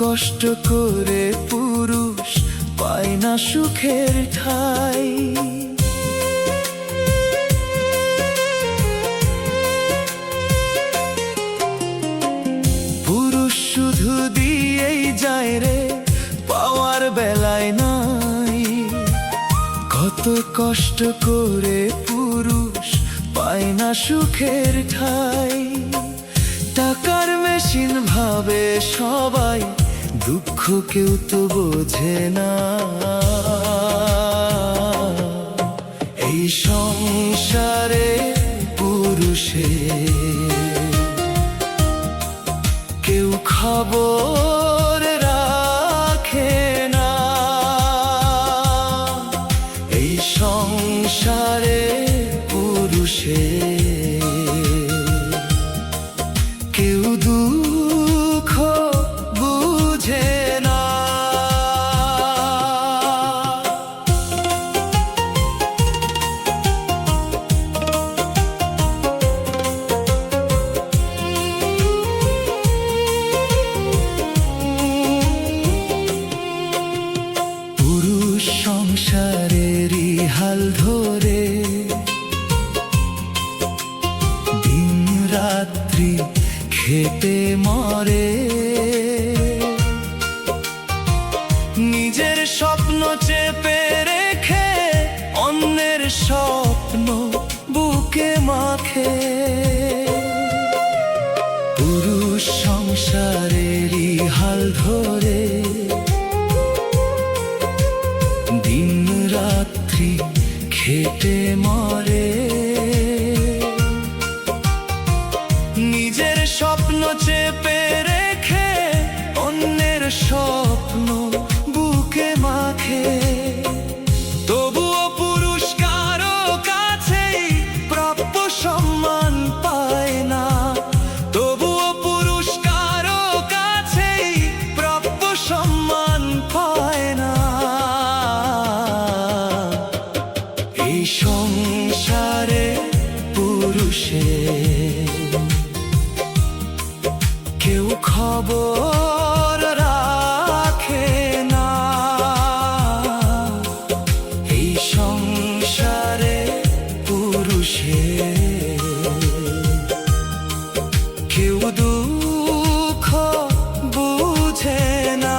কষ্ট করে পুরুষ পায় না সুখের ঠাই। পুরুষ শুধু দিয়েই যায় রে, পাওয়ার বেলায় নাই। কত কষ্ট করে পুরুষ পায় না সুখের ঠাই। টাকার মেশিন ভাবে সবাই, দুঃখ কেউ তো বোঝে না। এই সংসারে পুরুষে কেউ খবর রাখে না। এই সংসারে পুরুষে কেউ দুঃখ বুঝে না। পুরুষ সংসারেরই হাল ধরে দিন রাত্রি খেটে মরে। নিজের স্বপ্ন চেপে রেখে অন্যের স্বপ্ন বুকে মাখে। পুরুষ সংসারেরই হাল ধরে দিন রাত্রি খেটে মরে। নিজের স্বপ্ন চেপে রেখে অন্যের স্বপ্ন বুকে মাখে। তবুও পুরুষ কারো কাছেই প্রাপ্য সম্মান পায় না। তবুও পুরুষ কারো কাছেই প্রাপ্য সম্মান পায় না। এই সংসারে পুরুষে কেউ খবর রাখে না। এই সংসারে পুরুষে কেউ দুঃখ বুঝে না।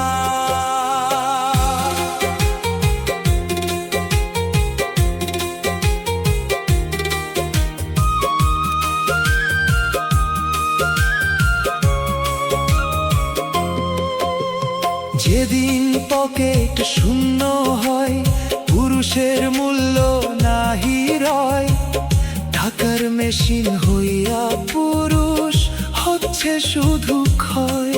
যেদিন পকেট শূন্য হয়, পুরুষের মূল্য নাহি রয়। টাকার মেশিন হইয়া পুরুষ হচ্ছে শুধু ক্ষয়।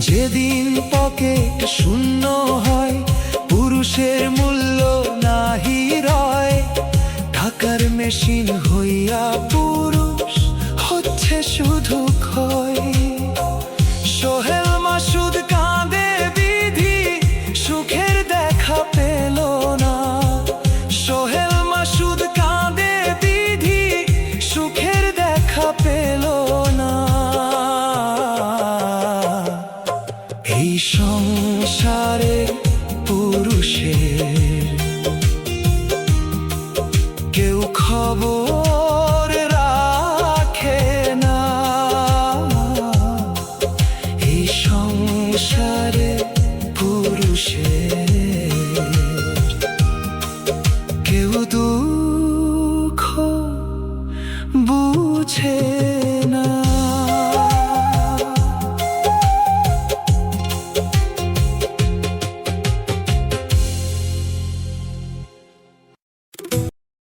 যেদিন পকেট শূন্য হয়, পুরুষের মূল্য নাহি রয়। টাকার মেশিন হইয়া পুরুষ হচ্ছে শুধু ক্ষয়। সোহেল মাসুদ কাঁদে বিধি, সুখের দেখা পেল না। সোহেল মাসুদ কাঁদে বিধি, সুখের দেখা পেল না। এই সংসারে পুরুষের কেউ খবর রাখে না। এই সংসারে পুরুষের কেউ দুঃখ বুঝে